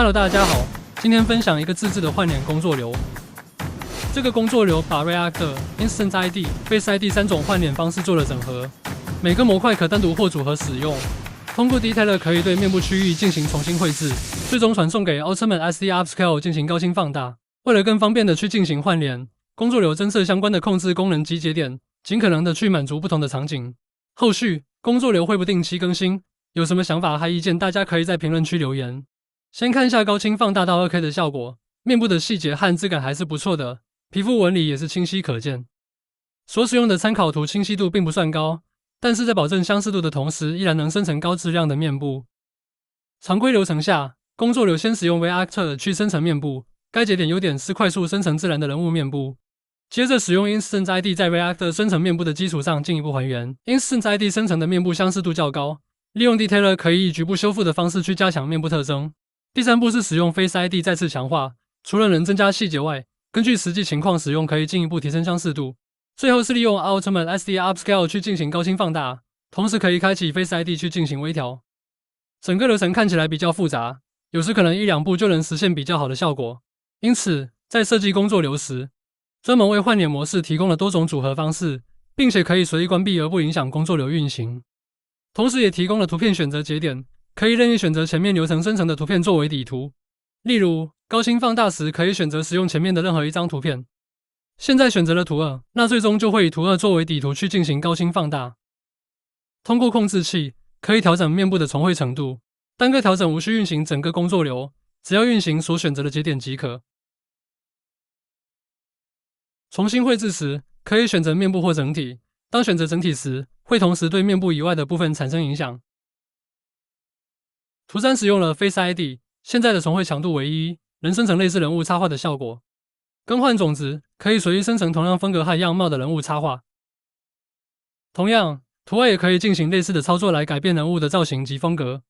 Hello， 大家好，今天分享一个自制的换脸工作流。这个工作流把 React、Instant ID、Face ID 三种换脸方式做了整合，每个模块可单独或组合使用。通过 Detailer 可以对面部区域进行重新绘制，最终传送给 Ultimate SD Upscale 进行高清放大。为了更方便的去进行换脸，工作流增设相关的控制功能及节点，尽可能的去满足不同的场景。后续工作流会不定期更新，有什么想法和意见，大家可以在评论区留言。先看一下高清放大到 2K 的效果，面部的细节和质感还是不错的，皮肤纹理也是清晰可见。所使用的参考图清晰度并不算高，但是在保证相似度的同时，依然能生成高质量的面部。常规流程下，工作流先使用 React 去生成面部，该节点优点是快速生成自然的人物面部。接着使用 Instant ID 在 React 生成面部的基础上进一步还原。Instant ID 生成的面部相似度较高，利用 Detailer 可以以局部修复的方式去加强面部特征。第三步是使用 Face ID 再次强化，除了能增加细节外，根据实际情况使用可以进一步提升相似度。最后是利用 Ultimate SD Upscale 去进行高清放大，同时可以开启 Face ID 去进行微调。整个流程看起来比较复杂，有时可能1-2步就能实现比较好的效果。因此，在设计工作流时，专门为换脸模式提供了多种组合方式，并且可以随意关闭而不影响工作流运行。同时也提供了图片选择节点，可以任意选择前面流程生成的图片作为底图。例如，高清放大时可以选择使用前面的任何一张图片。现在选择了图2，那最终就会以图2作为底图去进行高清放大。通过控制器可以调整面部的重绘程度，单个调整无需运行整个工作流，只要运行所选择的节点即可。重新绘制时，可以选择面部或整体。当选择整体时，会同时对面部以外的部分产生影响。图3使用了 Face ID， 现在的重绘强度为1，能生成类似人物插画的效果。更换种子，可以随意生成同样风格和样貌的人物插画。同样，图2也可以进行类似的操作来改变人物的造型及风格。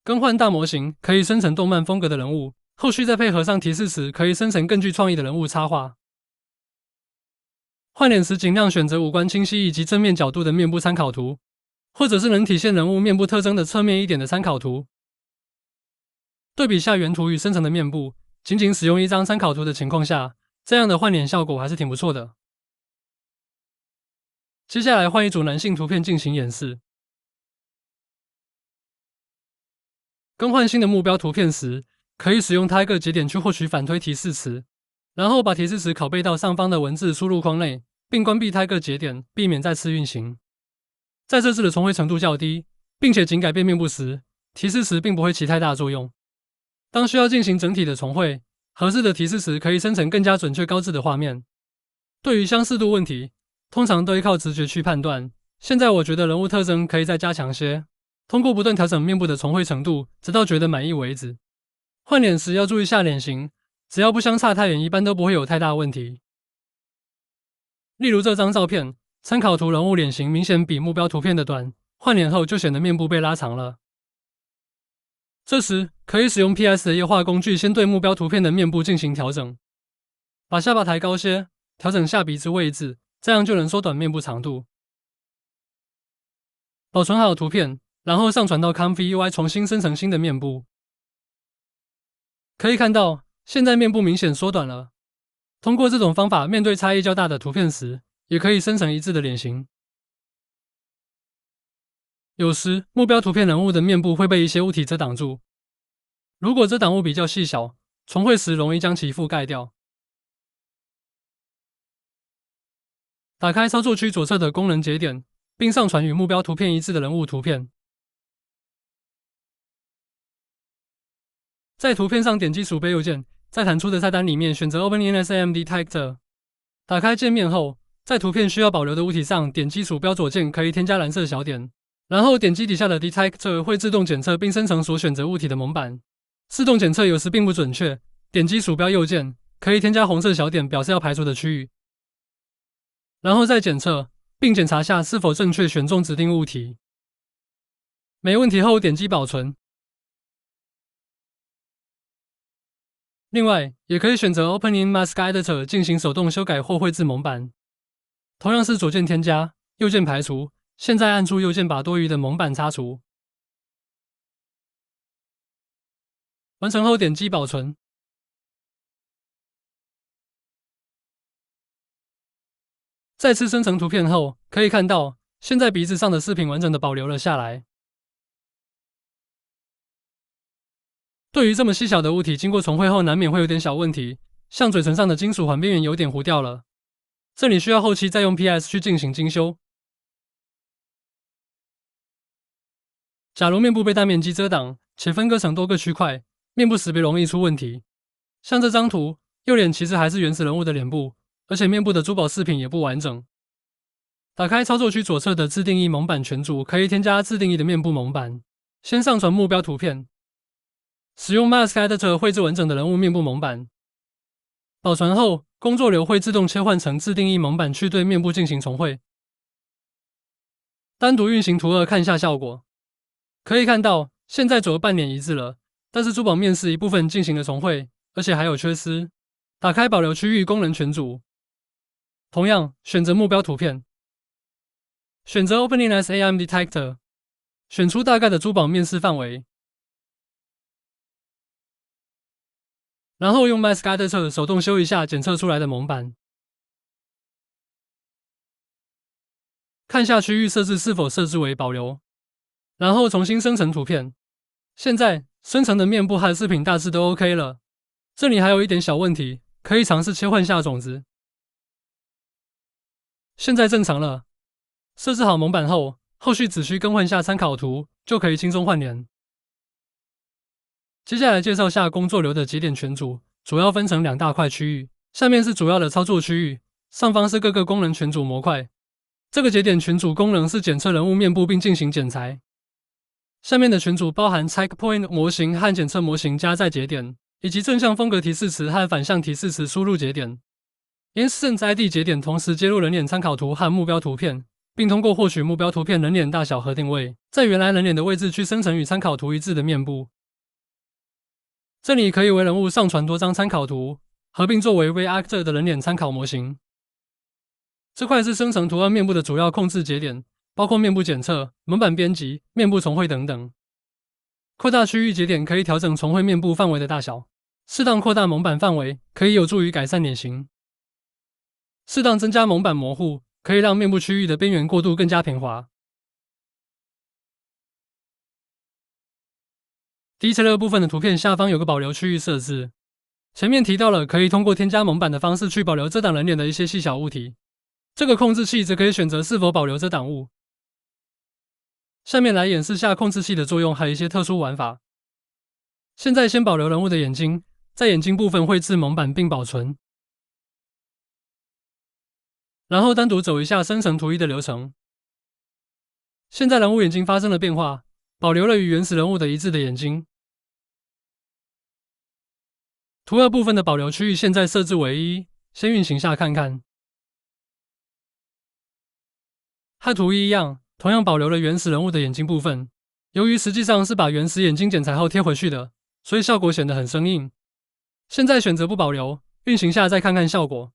更换大模型，可以生成动漫风格的人物，后续再配合上提示词，可以生成更具创意的人物插画。换脸时尽量选择五官清晰以及正面角度的面部参考图，或者是能体现人物面部特征的侧面一点的参考图。对比下原图与生成的面部，仅仅使用一张参考图的情况下，这样的换脸效果还是挺不错的。接下来换一组男性图片进行演示。更换新的目标图片时，可以使用 Tiger 节点去获取反推提示词，然后把提示词拷贝到上方的文字输入框内，并关闭 Tiger 节点，避免再次运行。在这次的重绘程度较低，并且仅改变面部时，提示词并不会起太大作用。当需要进行整体的重绘，合适的提示词可以生成更加准确高质的画面。对于相似度问题，通常都会靠直觉去判断。现在我觉得人物特征可以再加强些，通过不断调整面部的重绘程度，直到觉得满意为止。换脸时要注意下脸型，只要不相差太远，一般都不会有太大问题。例如这张照片，参考图人物脸型明显比目标图片的短，换脸后就显得面部被拉长了。这时可以使用 PS 的液化工具，先对目标图片的面部进行调整，把下巴抬高些，调整下鼻之位置，这样就能缩短面部长度。保存好图片，然后上传到 Comfy UI 重新生成新的面部。可以看到，现在面部明显缩短了。通过这种方法，面对差异较大的图片时，也可以生成一致的脸型。有时，目标图片人物的面部会被一些物体遮挡住。如果遮挡物比较细小，重绘时容易将其覆盖掉。打开操作区左侧的功能节点，并上传与目标图片一致的人物图片。在图片上点击鼠标右键，在弹出的菜单里面选择 Open in SAM Detector。打开界面后，在图片需要保留的物体上点击鼠标左键，可以添加蓝色小点，然后点击底下的 Detector 会自动检测并生成所选择物体的蒙版。自动检测有时并不准确，点击鼠标右键，可以添加红色小点表示要排除的区域，然后再检测，并检查下是否正确选中指定物体。没问题后点击保存。另外，也可以选择 Open in Mask Editor 进行手动修改或绘制蒙版。同样是左键添加，右键排除，现在按住右键把多余的蒙版擦除。完成后点击保存。再次生成图片后，可以看到，现在鼻子上的饰品完整的保留了下来。对于这么细小的物体，经过重绘后难免会有点小问题，像嘴唇上的金属环边缘有点糊掉了，这里需要后期再用 PS 去进行精修。假如面部被大面积遮挡，且分割成多个区块，面部识别容易出问题。像这张图，右脸其实还是原始人物的脸部，而且面部的珠宝饰品也不完整。打开操作区左侧的自定义蒙版全组，可以添加自定义的面部蒙版。先上传目标图片，使用 Mask Editor 绘制完整的人物面部蒙版。保存后，工作流会自动切换成自定义蒙版去对面部进行重绘。单独运行图2看下效果，可以看到现在左右半脸一致了，但是珠宝面饰一部分进行了重绘，而且还有缺失。打开保留区域功能全组，同样选择目标图片，选择 Opening as AM Detector， 选出大概的珠宝面饰范围，然后用 Mask Editor 手动修一下检测出来的蒙版，看下区域设置是否设置为保留，然后重新生成图片。现在生成的面部和饰品大致都 OK 了，这里还有一点小问题，可以尝试切换下种子。现在正常了。设置好蒙版后，后续只需更换下参考图，就可以轻松换脸。接下来介绍下工作流的节点全组，主要分成2大块区域，下面是主要的操作区域，上方是各个功能全组模块。这个节点群组功能是检测人物面部并进行剪裁。下面的群组包含 Checkpoint 模型和检测模型加载节点，以及正向风格提示词和反向提示词输入节点。Instance ID 节点同时接入人脸参考图和目标图片，并通过获取目标图片人脸大小和定位，在原来人脸的位置去生成与参考图一致的面部。这里可以为人物上传多张参考图，合并作为 Reactor 的人脸参考模型。这块是生成图案面部的主要控制节点，包括面部检测、蒙版编辑、面部重绘等等。扩大区域节点可以调整重绘面部范围的大小，适当扩大蒙版范围，可以有助于改善脸型。适当增加蒙版模糊，可以让面部区域的边缘过渡更加平滑。Detail 部分的图片下方有个保留区域设置，前面提到了可以通过添加蒙版的方式去保留遮挡人脸的一些细小物体。这个控制器则可以选择是否保留遮挡物。下面来演示下控制器的作用和一些特殊玩法。现在先保留人物的眼睛，在眼睛部分绘制蒙版并保存，然后单独走一下生成图1的流程。现在人物眼睛发生了变化，保留了与原始人物的一致的眼睛。图2部分的保留区域现在设置为1，先运行下看看。和图1一样，同样保留了原始人物的眼睛部分。由于实际上是把原始眼睛剪裁后贴回去的，所以效果显得很生硬。现在选择不保留，运行下再看看效果。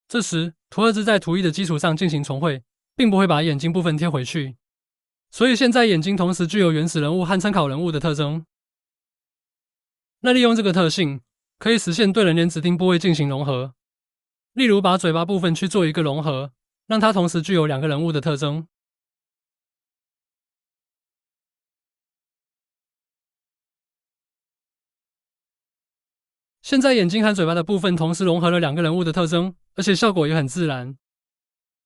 这时，图2只在图1的基础上进行重绘，并不会把眼睛部分贴回去。所以现在眼睛同时具有原始人物和参考人物的特征。那利用这个特性，可以实现对人脸指定部位进行融合。例如把嘴巴部分去做一个融合，让它同时具有2个人物的特征。现在眼睛和嘴巴的部分同时融合了2个人物的特征，而且效果也很自然。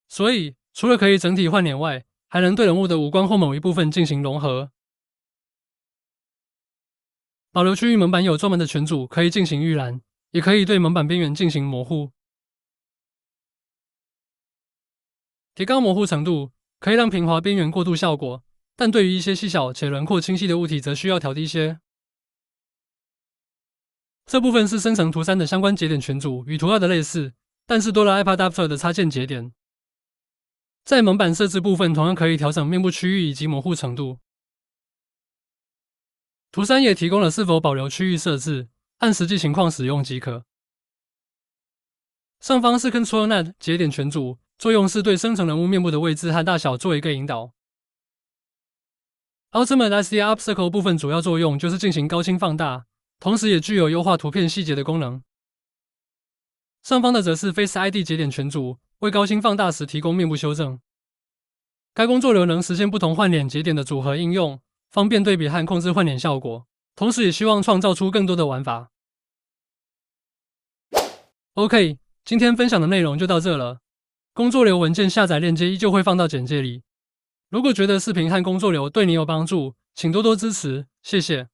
所以，除了可以整体换脸外，还能对人物的五官或某一部分进行融合。保留区域蒙版有专门的群组可以进行预览，也可以对蒙版边缘进行模糊。提高模糊程度可以让平滑边缘过渡效果，但对于一些细小且轮廓清晰的物体则需要调低些。这部分是生成图3的相关节点群组，与图2的类似，但是多了 iPadapter 的插件节点。在蒙版设置部分同样可以调整面部区域以及模糊程度。图3也提供了是否保留区域设置，按实际情况使用即可。上方是 ControlNet 节点群组，作用是对生成人物面部的位置和大小做一个引导。Ultimate IC Obstacle 部分主要作用就是进行高清放大，同时也具有优化图片细节的功能。上方的则是 Face ID 节点全组，为高清放大时提供面部修正。该工作流能实现不同换脸节点的组合应用，方便对比和控制换脸效果，同时也希望创造出更多的玩法。OK， 今天分享的内容就到这了。工作流文件下载链接依旧会放到简介里。如果觉得视频和工作流对你有帮助，请多多支持，谢谢。